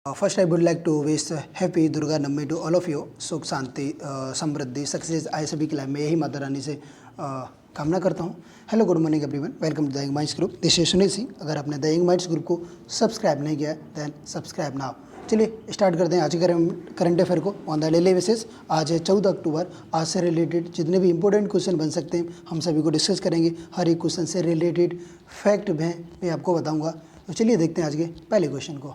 First, I would like to wish happy Durga Navami to all of you. सुख शांति समृद्धि success आए सभी के लिए मैं यही माता रानी से कामना करता हूँ। Hello good morning everyone, welcome to the young minds group. This is Sunil Singh. अगर आपने द यंग माइंड्स ग्रुप को सब्सक्राइब नहीं किया देन सब्सक्राइब नाउ। चलिए स्टार्ट करते हैं आज के करंट अफेयर को ऑन द डेली बेसिस। आज है 14 अक्टूबर। आज से रिलेटेड जितने भी इंपॉर्टेंट क्वेश्चन बन सकते हैं हम सभी को डिस्कस करेंगे। हर एक क्वेश्चन से रिलेटेड फैक्ट मैं आपको बताऊँगा। तो चलिए देखते हैं आज के पहले क्वेश्चन को।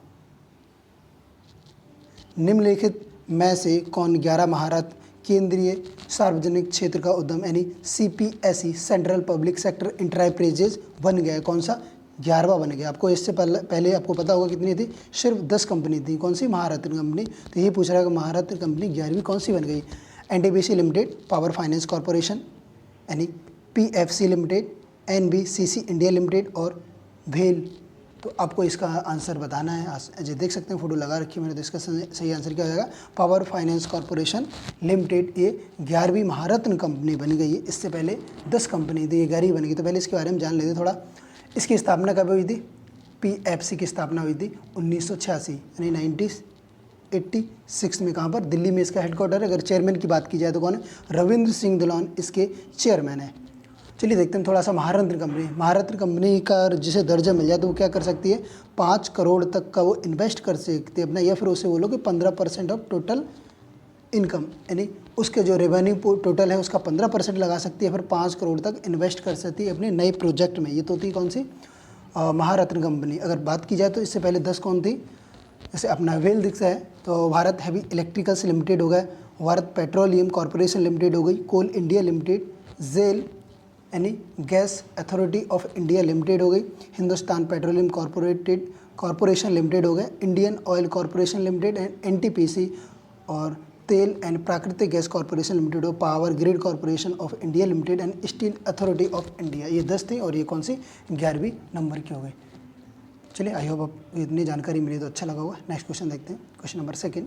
निम्नलिखित में से कौन 11 महारत केंद्रीय सार्वजनिक क्षेत्र का उद्यम यानी CPSE central public sector enterprises बन गया है? कौन सा 11वां बन गया? आपको इससे पहले आपको पता होगा कितनी थी, सिर्फ 10 कंपनी थी। कौन सी? महारत्न कंपनी। तो ये पूछ रहा है कि महारत्न कंपनी 11वीं कौन सी बन गई? NTPC limited, power finance corporation यानी PFC limited, NBCC India limited और भेल। तो आपको इसका आंसर बताना है। जो देख सकते हैं फोटो लगा रखी है मैंने, तो इसका सही आंसर क्या हो जाएगा? Power finance corporation limited. ये 11वीं महारत्न कंपनी बन गई है। इससे पहले 10 कंपनी थी, ये 11वीं बन गई। तो पहले इसके बारे में जान लेते थोड़ा। इसकी स्थापना कब हुई थी? PFC की स्थापना हुई थी 1986 यानी 1986 में। कहाँ पर? दिल्ली में इसका हेडक्वार्टर है। अगर चेयरमैन की बात की जाए तो कौन है? रविंद्र सिंह दुलान इसके चेयरमैन है। चलिए देखते हैं थोड़ा सा महारत्न कंपनी। महारत्न कंपनी का जिसे दर्जा मिल जाए तो वो क्या कर सकती है? 5 करोड़ तक का वो इन्वेस्ट कर सकती है अपना, या फिर उसे बोलो कि 15% ऑफ टोटल इनकम यानी उसके जो रेवेन्यू टोटल है उसका 15% लगा सकती है, फिर 5 करोड़ तक इन्वेस्ट कर सकती है अपने नए प्रोजेक्ट में। ये तो थी कौन सी? महारत्न कंपनी। अगर बात की जाए तो इससे पहले 10 कौन थी? जैसे अपना वेल दिखता है तो भारत हैवी इलेक्ट्रिकल्स लिमिटेड हो गया, भारत पेट्रोलियम कॉरपोरेशन लिमिटेड हो गई, कोल इंडिया लिमिटेड, जेल यानी gas authority of India limited हो गई, हिंदुस्तान पेट्रोलियम कॉरपोरेशन लिमिटेड हो गया, Indian oil corporation limited and NTPC और तेल एंड प्राकृतिक गैस कॉरपोरेशन लिमिटेड हो, power grid corporation of India limited and steel authority of India. ये 10 थी और ये कौन सी? 11वीं नंबर की हो गई। चलिए आई होप आपको इतनी जानकारी मिली तो अच्छा लगा होगा। नेक्स्ट क्वेश्चन देखते हैं। Question number 2।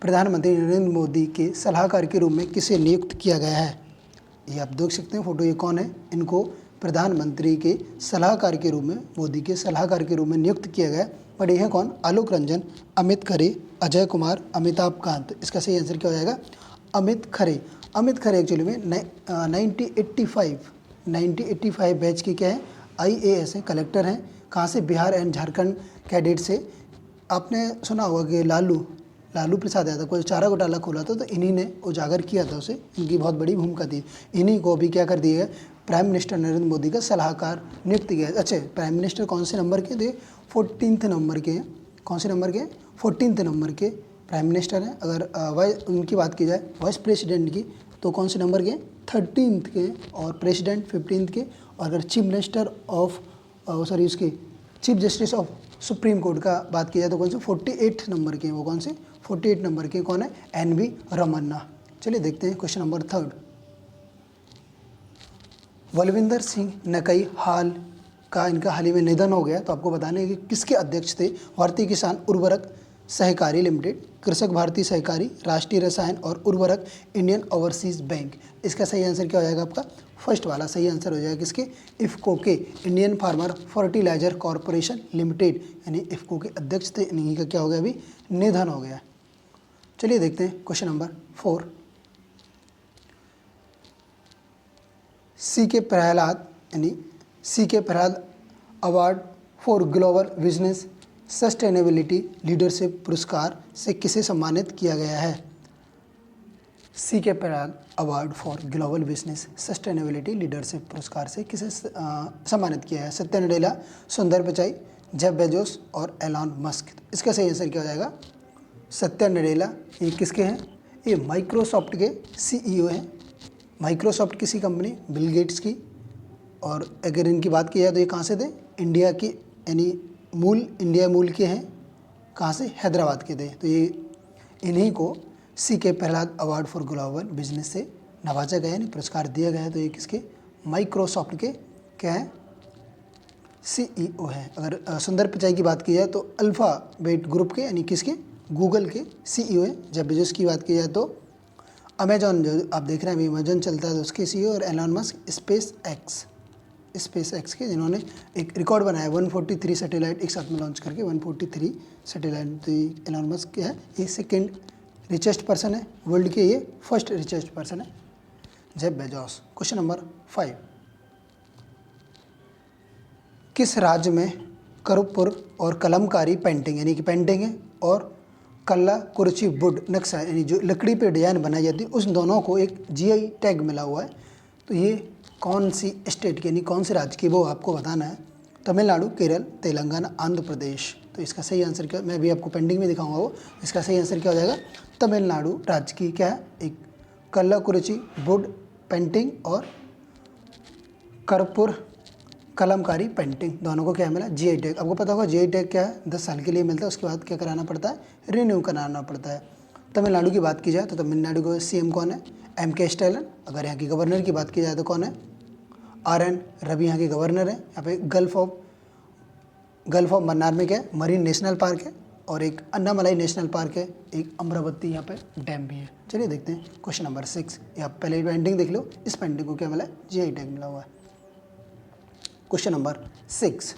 प्रधानमंत्री नरेंद्र मोदी के सलाहकार के रूप में किसे नियुक्त किया गया है? ये आप देख सकते हैं फोटो। ये कौन है? इनको प्रधानमंत्री के सलाहकार के रूप में, मोदी के सलाहकार के रूप में नियुक्त किया गया। बट ये है कौन? आलोक रंजन, अमित खरे, अजय कुमार, अमिताभ कांत। इसका सही आंसर क्या हो जाएगा? अमित खरे। अमित खरे एक्चुअली में 1985 बैच के क्या है? IAS हैं, कलेक्टर हैं। कहाँ से? बिहार एंड झारखंड कैडेट से। आपने सुना होगा कि लालू प्रसाद यादव को चारा घोटाला खोला था तो इन्हीं ने उजागर किया था उसे। इनकी बहुत बड़ी भूमिका थी। इन्हीं को भी क्या कर दिया गया? प्राइम मिनिस्टर नरेंद्र मोदी का सलाहकार नियुक्त किया। अच्छा, प्राइम मिनिस्टर कौन से नंबर के थे? 14th नंबर के हैं। कौन से नंबर के? 14th नंबर के प्राइम मिनिस्टर हैं। अगर उनकी बात की जाए वाइस प्रेसिडेंट की तो कौन से नंबर के? 13th के, और प्रेसिडेंट 15th के। और अगर चीफ मिनिस्टर ऑफ उसके chief justice of supreme court का बात की जाए तो कौन से? 48 नंबर के हैं। वो कौन से? 48 नंबर के कौन है? NV रमन्ना। चलिए देखते हैं क्वेश्चन नंबर 3। बलविंदर सिंह नकई इनका हाल ही में निधन हो गया। तो आपको बताना है कि किसके अध्यक्ष थे? भारतीय किसान उर्वरक सहकारी लिमिटेड, कृषक भारतीय सहकारी, राष्ट्रीय रसायन और उर्वरक, इंडियन ओवरसीज बैंक। इसका सही आंसर क्या हो जाएगा आपका? फर्स्ट वाला सही आंसर हो जाएगा किसके? इफ्को के, Indian farmer fertiliser corporation limited यानी इफ्को के अध्यक्ष थे। इन्हीं का क्या हो गया? अभी निधन हो गया। चलिए देखते हैं question number 4। CK Prahlad award for global business sustainability leadership पुरस्कार से किसे सम्मानित किया गया है? CK Prahlad award for global business sustainability leadership पुरस्कार से किसे सम्मानित किया है? सत्या नडेला, सुंदर पिचाई, जेफ बेजोस और एलॉन मस्क। इसका सही आंसर क्या हो जाएगा? सत्या नडेला। ये किसके हैं? ये माइक्रोसॉफ्ट के CEO हैं। माइक्रोसॉफ्ट किसी कंपनी? बिल गेट्स की। और अगर इनकी बात की जाए तो ये कहाँ से थे? इंडिया की यानी इंडिया मूल के हैं। कहाँ से? हैदराबाद के थे। तो ये इन्हीं को CK Prahlad award for global business से नवाजा गया यानी पुरस्कार दिया गया है। तो ये किसके? माइक्रोसॉफ्ट के क्या है? CEO है। अगर सुंदर पिचाई की बात की जाए तो अल्फ़ाबेट ग्रुप के यानी किसके? गूगल के CEO है। जब बेजोस की बात की जाए तो अमेजॉन, जो आप देख रहे हैं अभी अमेजॉन चलता है तो उसके CEO, और Elon Musk space x. Space x के, जिन्होंने एक रिकॉर्ड बनाया 143 सैटेलाइट एक साथ में लॉन्च करके, 143 सैटेलाइट। तो एलन मस्क क्या है, ये सेकेंड रिचेस्ट पर्सन है वर्ल्ड के, ये फर्स्ट रिचेस्ट पर्सन है जेफ बेजोस। क्वेश्चन नंबर 5, किस राज्य में कर्पूर और कलमकारी पेंटिंग, यानी कि पेंटिंग है, और कल्ला कुर्ची वुड नक्शा, यानी जो लकड़ी पे डिजाइन बनाई जाती है, उस दोनों को एक जीआई टैग मिला हुआ है। तो ये कौन सी स्टेट की, यानी कौन से राज्य की, वो आपको बताना है। तमिलनाडु, केरल, तेलंगाना, आंध्र प्रदेश। तो इसका सही आंसर क्या, मैं भी आपको पेंटिंग में दिखाऊंगा वो, इसका सही आंसर क्या हो जाएगा, तमिलनाडु राज्य की क्या है, एक कल्ला कुर्ची वुड पेंटिंग और कर्पूर कलमकारी पेंटिंग, दोनों को क्या मिला, जीआई टैग। आपको पता होगा जीआई टैग क्या है, 10 साल के लिए मिलता है, उसके बाद क्या कराना पड़ता है, रिन्यू कराना पड़ता है। तमिलनाडु की बात की जाए तो तमिलनाडु का सीएम कौन है, एम.के. स्टालिन। अगर यहाँ की गवर्नर की बात की जाए तो कौन है, आर.एन. रवि यहाँ के गवर्नर है। यहाँ पे गल्फ ऑफ मन्नार में क्या है, मरीन नेशनल पार्क है, और एक अन्नामलाई नेशनल पार्क है, एक अमरावती यहाँ पे डैम भी है। चलिए देखते हैं क्वेश्चन नंबर 6। ये आप पहले पेंटिंग देख लो, इस पेंटिंग को क्या मिला है, जीआई टैग मिला हुआ है। क्वेश्चन नंबर 6,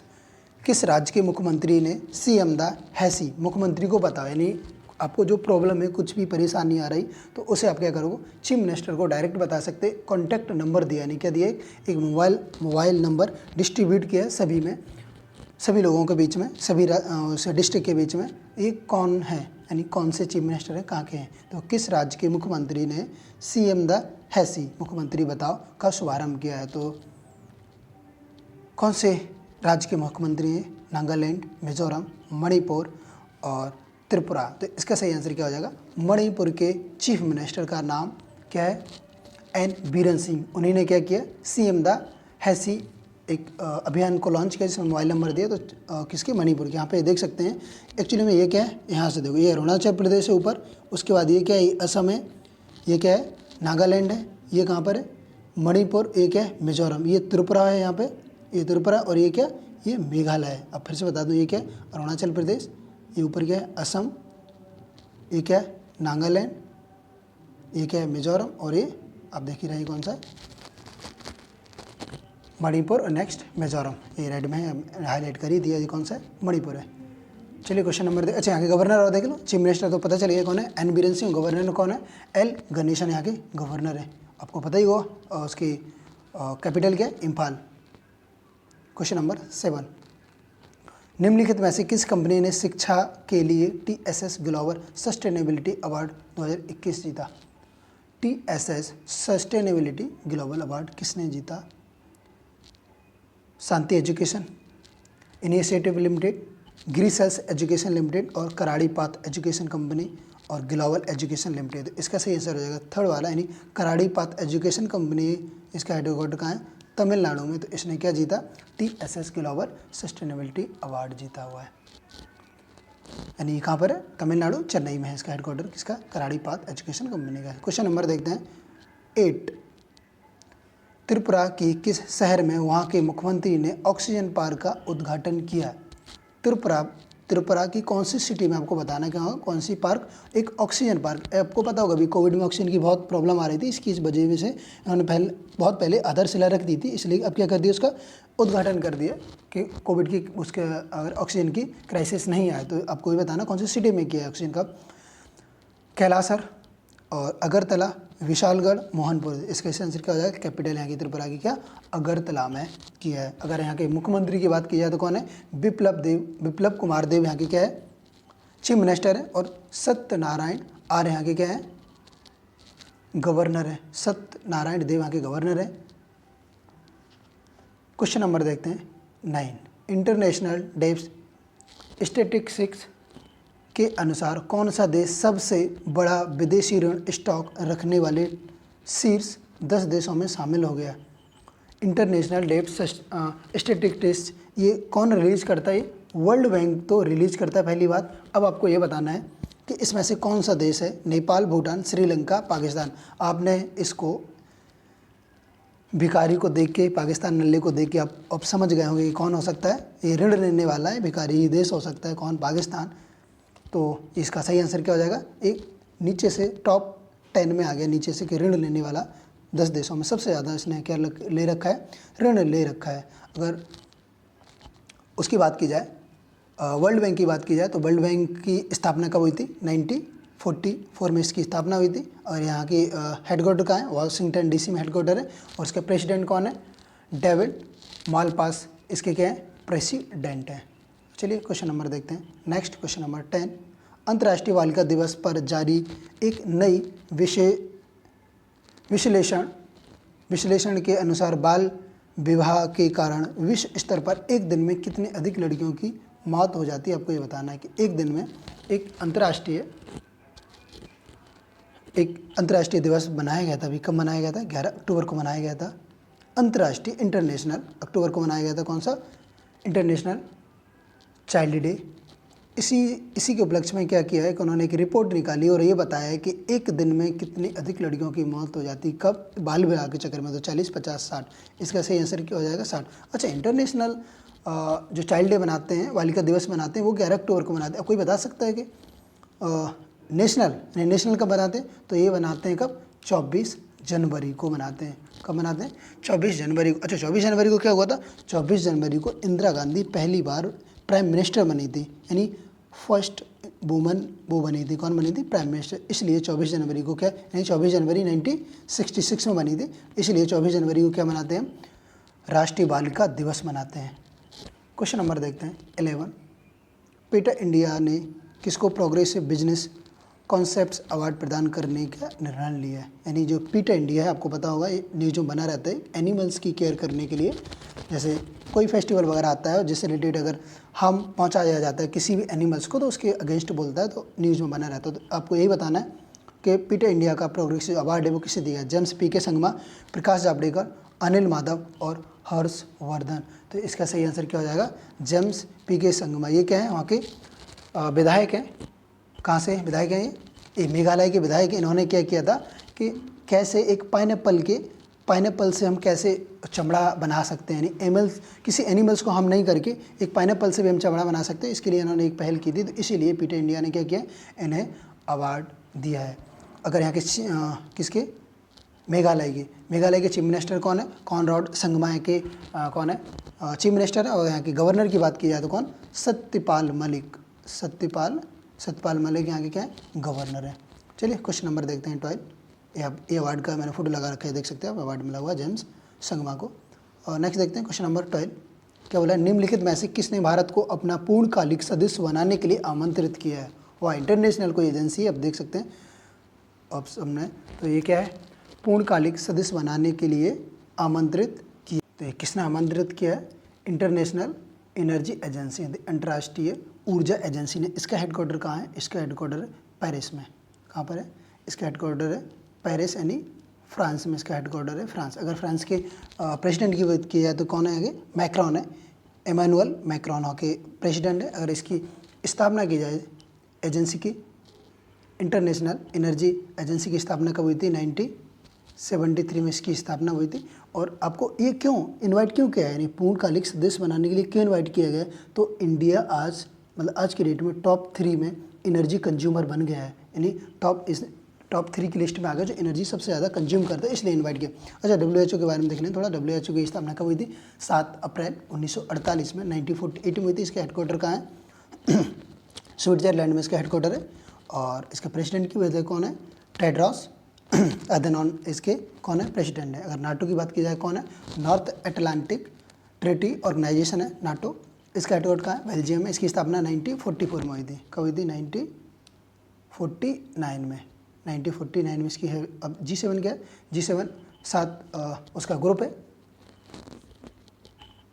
किस राज्य के मुख्यमंत्री ने सीएम द हैसी, मुख्यमंत्री को बताओ, यानी आपको जो प्रॉब्लम है, कुछ भी परेशानी आ रही, तो उसे आप क्या करोगे, चीफ मिनिस्टर को डायरेक्ट बता सकते। कॉन्टैक्ट नंबर दिया, यानी क्या दिया, एक मोबाइल नंबर डिस्ट्रीब्यूट किया है सभी में, सभी लोगों के बीच में, सभी डिस्ट्रिक्ट के बीच में। ये कौन है, यानी कौन से चीफ मिनिस्टर हैं, कहाँ के हैं। तो किस राज्य के मुख्यमंत्री ने सीएम द हैसी, मुख्यमंत्री बताओ, का शुभारंभ किया है। तो कौन से राज्य के मुख्यमंत्री हैं, नागालैंड, मिजोरम, मणिपुर और त्रिपुरा। तो इसका सही आंसर क्या हो जाएगा, मणिपुर के चीफ मिनिस्टर का नाम क्या है, एन बीरेन सिंह। उन्हीं ने क्या किया, सीएम द हैसी एक अभियान को लॉन्च किया, जिसमें मोबाइल नंबर दिया। तो किसके, मणिपुर के। यहाँ पे देख सकते हैं एक्चुअली में ये क्या है, यहाँ से देखो, ये अरुणाचल प्रदेश है ऊपर, उसके बाद ये क्या है, असम है, ये क्या है, नागालैंड है, ये कहाँ पर है, मणिपुर, ये क्या है, मिजोरम, ये त्रिपुरा है, यहाँ पे ये त्रिपुरा, और ये क्या, ये मेघालय है। अब फिर से बता दूँ, ये क्या है, अरुणाचल प्रदेश, ये ऊपर क्या है, असम, ये क्या है, नागालैंड, ये क्या है, मिजोरम, और ये आप देख ही रहे कौन सा, मणिपुर, और नेक्स्ट मिजोरम। ये रेड में हाईलाइट करी दिया, ये कौन सा है, मणिपुर है। चलिए क्वेश्चन नंबर अच्छा, यहाँ के गवर्नर और देख लो, चीफ मिनिस्टर तो पता चलिए कौन है, एन बीरेन सिंह। गवर्नर कौन है, एल गणेशन यहाँ के गवर्नर है, आपको पता ही हो। उसकी कैपिटल क्या है, इम्फाल। क्वेश्चन नंबर 7, निम्नलिखित में से किस कंपनी ने शिक्षा के लिए TSS ग्लोबल सस्टेनेबिलिटी अवार्ड 2021 जीता। TSS सस्टेनेबिलिटी ग्लोबल अवार्ड किसने जीता, Shanti education, initiative limited, Greycells education limited, और कराड़ी पाथ एजुकेशन कंपनी, और ग्लोबल एजुकेशन लिमिटेड। इसका सही आंसर हो जाएगा थर्ड वाला, यानी कराड़ी पाथ एजुकेशन कंपनी। इसका हेडक्वार्टर कहाँ है, तमिलनाडु में। तो इसने क्या जीता, TSS ग्लोबल सस्टेनेबिलिटी अवार्ड जीता हुआ है, यानी कहाँ पर है, तमिलनाडु, चेन्नई में है इसका हेडक्वार्टर, किसका, कराड़ी पाथ एजुकेशन कंपनी का है। क्वेश्चन नंबर देखते हैं 8, त्रिपुरा की किस शहर में वहाँ के मुख्यमंत्री ने ऑक्सीजन पार्क का उद्घाटन किया। त्रिपुरा की कौन सी सिटी में, आपको बताना क्या होगा, कौन सी पार्क, एक ऑक्सीजन पार्क। आपको पता होगा अभी कोविड में ऑक्सीजन की बहुत प्रॉब्लम आ रही थी, इसकी इस वजह से उन्होंने बहुत पहले आधारशिला रख दी थी, इसलिए अब क्या कर दिया, उसका उद्घाटन कर दिया कि कोविड की उसके अगर ऑक्सीजन की क्राइसिस नहीं आए। तो आपको ये बताना कौन सी सिटी में किया है ऑक्सीजन का, कैलासर और अगरतला, विशालगढ़, मोहनपुर। इसका आंसर क्या हो जाएगा, कैपिटल यहाँ की त्रिपुरा की क्या, अगरतला में किया है। अगर यहाँ के मुख्यमंत्री की बात की जाए तो कौन है, बिप्लब कुमार देव यहाँ के क्या है, चीफ मिनिस्टर है, और सत्यनारायण आर्य यहाँ के क्या है, गवर्नर है। सत्यनारायण देव यहाँ के गवर्नर है। क्वेश्चन नंबर देखते हैं 9, इंटरनेशनल डेब्ट स्टैटिस्टिक्स के अनुसार कौन सा देश सबसे बड़ा विदेशी ऋण स्टॉक रखने वाले शीर्ष 10 देशों में शामिल हो गया। इंटरनेशनल डेब्ट स्टैटिस्टिक्स ये कौन रिलीज करता है, वर्ल्ड बैंक तो रिलीज करता है, पहली बात। अब आपको ये बताना है कि इसमें से कौन सा देश है, नेपाल, भूटान, श्रीलंका, पाकिस्तान। आपने इसको भिखारी को देख के, पाकिस्तान नल्ले को देख के आप अब समझ गए होंगे कि कौन हो सकता है, ये ऋण लेने वाला है, भिखारी ही देश हो सकता है, कौन, पाकिस्तान। तो इसका सही आंसर क्या हो जाएगा, एक नीचे से टॉप 10 में आ गया, नीचे से कि ऋण लेने वाला 10 देशों में सबसे ज़्यादा इसने क्या ले रखा है, ऋण ले रखा है। अगर उसकी बात की जाए, वर्ल्ड बैंक की बात की जाए, तो वर्ल्ड बैंक की स्थापना कब हुई थी, 1944 में इसकी स्थापना हुई थी। और यहाँ की हेडक्वार्टर कहाँ है, वाशिंगटन DC में हेडक्वार्टर है। और इसके प्रेसिडेंट कौन है, डेविड मालपास इसके क्या है, प्रेसिडेंट हैं। चलिए क्वेश्चन नंबर देखते हैं। नेक्स्ट क्वेश्चन नंबर 10, अंतर्राष्ट्रीय बालिका दिवस पर जारी एक नई विश्लेषण के अनुसार बाल विवाह के कारण विश्व स्तर पर एक दिन में कितनी अधिक लड़कियों की मौत हो जाती है। आपको ये बताना है कि एक दिन में एक अंतर्राष्ट्रीय दिवस बनाया गया था। अभी कब मनाया गया था, 11 अक्टूबर को मनाया गया था। अंतर्राष्ट्रीय इंटरनेशनल अक्टूबर को मनाया गया था। कौन सा, इंटरनेशनल चाइल्ड डे। इसी के उपलक्ष्य में क्या किया है कि उन्होंने एक रिपोर्ट निकाली और ये बताया है कि एक दिन में कितनी अधिक लड़कियों की मौत हो जाती, कब, बाल विवाह के चक्कर में। तो 40, 50, 60, इसका सही आंसर क्या हो जाएगा, 60। अच्छा, इंटरनेशनल जो चाइल्ड डे बनाते हैं, बालिका दिवस मनाते हैं, वो 11 अक्टूबर को मनाते हैं। कोई बता सकता है कि नेशनल कब बनाते हैं, तो ये बनाते हैं कब, 24 जनवरी को बनाते हैं। कब बनाते हैं, 24 जनवरी को। अच्छा, 24 जनवरी को क्या हुआ था, 24 जनवरी को इंदिरा गांधी पहली बार प्राइम मिनिस्टर बनी थी, यानी फर्स्ट वुमन वो बनी थी। कौन बनी थी, प्राइम मिनिस्टर। इसलिए 24 जनवरी को क्या, यानी 24 जनवरी 1966 में बनी थी, इसलिए 24 जनवरी को क्या मनाते हैं, राष्ट्रीय बालिका दिवस मनाते हैं। क्वेश्चन नंबर देखते हैं 11, पीटर इंडिया ने किसको प्रोग्रेसिव बिजनेस कॉन्सेप्ट्स अवार्ड प्रदान करने का निर्णय लिया है। यानी जो पीटर इंडिया है, आपको पता होगा, ये न्यूज़ जो बना रहता है एनिमल्स की केयर करने के लिए। जैसे कोई फेस्टिवल वगैरह आता है जिससे रिलेटेड अगर हम पहुंचाया जाता है किसी भी एनिमल्स को, तो उसके अगेंस्ट बोलता है, तो न्यूज़ में बना रहता है। तो आपको यही बताना है कि पीटर इंडिया का प्रोग्रेसिव अवार्ड है वो किसे दिया है, जेम्स PK संगमा, प्रकाश जावड़ेकर, अनिल माधव और हर्षवर्धन। तो इसका सही आंसर क्या हो जाएगा, जेम्स PK संगमा। ये क्या है, वहाँ के विधायक हैं। कहाँ से विधायक हैं ये मेघालय के विधायक। इन्होंने क्या किया था कि कैसे एक पाइनएप्पल से हम कैसे चमड़ा बना सकते हैं, यानी किसी एनिमल्स को हम नहीं करके एक पाइनएप्पल से भी हम चमड़ा बना सकते हैं। इसके लिए इन्होंने एक पहल की थी, तो इसीलिए पीटर इंडिया ने क्या किया, इन्हें अवार्ड दिया है। अगर यहाँ के किसके, मेघालय के चीफ मिनिस्टर कौन है, कॉनराड संगमा के कौन है चीफ मिनिस्टर है। और यहाँ के गवर्नर की बात की जाए तो कौन, सत्यपाल मलिक यहाँ के क्या है, गवर्नर है। चलिए क्वेश्चन नंबर देखते हैं 12। ये अवार्ड का मैंने फोटो लगा रखा है, देख सकते हैं आप, अवार्ड मिला हुआ है जेम्स संगमा को। और नेक्स्ट देखते हैं क्वेश्चन नंबर 12, क्या बोला है, निम्नलिखित में से किसने भारत को अपना पूर्णकालिक सदस्य बनाने के लिए आमंत्रित किया है। वह इंटरनेशनल कोई एजेंसी है, आप देख सकते हैं ऑप्शन में। तो ये क्या है, पूर्णकालिक सदस्य बनाने के लिए आमंत्रित किया। तो ये किसने आमंत्रित किया है, इंटरनेशनल एनर्जी एजेंसी, अंतर्राष्ट्रीय ऊर्जा एजेंसी ने। इसका हेडक्वार्टर कहाँ है, इसका हेडक्वार्टर है पेरिस में। कहाँ पर है, इसका हेडक्वार्टर है पेरिस, यानी फ्रांस में इसका हेडक्वार्टर है, फ्रांस। अगर फ्रांस के प्रेसिडेंट की बात की जाए तो कौन है आगे, मैक्रॉन है, इमैनुअल मैक्रॉन के प्रेसिडेंट है। अगर इसकी स्थापना की जाए एजेंसी की, इंटरनेशनल एनर्जी एजेंसी की स्थापना कब हुई थी, 1973 में इसकी स्थापना हुई थी। और आपको ये क्यों इनवाइट क्यों किया है, यानी पूर्णकालिक सदस्य बनाने के लिए क्यों इनवाइट किया गया, तो इंडिया आज के डेट में टॉप 3 में एनर्जी कंज्यूमर बन गया है, यानी टॉप 3 की लिस्ट में आ गया जो एनर्जी सबसे ज़्यादा कंज्यूम करता है, इसलिए इनवाइट किया। अच्छा, WHO के बारे में देखने थोड़ा। WHO की स्थापना कब हुई थी, 7 अप्रैल 1948 में, 1948 में हुई थी। इसका हेडक्वार्टर कहाँ है, स्विट्जरलैंड में इसका हेडक्वार्टर है। और इसका प्रेसिडेंट की वजह कौन है, टेड्रोस अधनॉन इसके कौन है, प्रेसिडेंट है। अगर नाटो की बात की जाए कौन है, नॉर्थ अटलांटिक ट्रीटी ऑर्गेनाइजेशन है नाटो। इसका हेडक्वार्टर कहाँ है, बेल्जियम में। इसकी स्थापना 1944 में हुई थी। कब हुई थी, 1949 में। 1949 में इसकी है। अब G7 क्या है, G7 7 उसका ग्रुप है,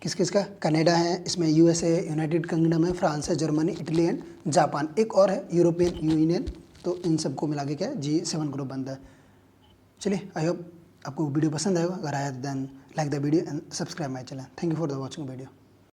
किसका, कनाडा है, इसमें USA, यूनाइटेड किंगडम है, फ्रांस है, जर्मनी, इटली एंड जापान। एक और है यूरोपियन यूनियन। तो इन सबको मिला के क्या है, G7 ग्रुप बनता है। चलिए, आई होप आपको वीडियो पसंद आएगा। अगर आया then like the video and subscribe my channel. Thank you for the watching video.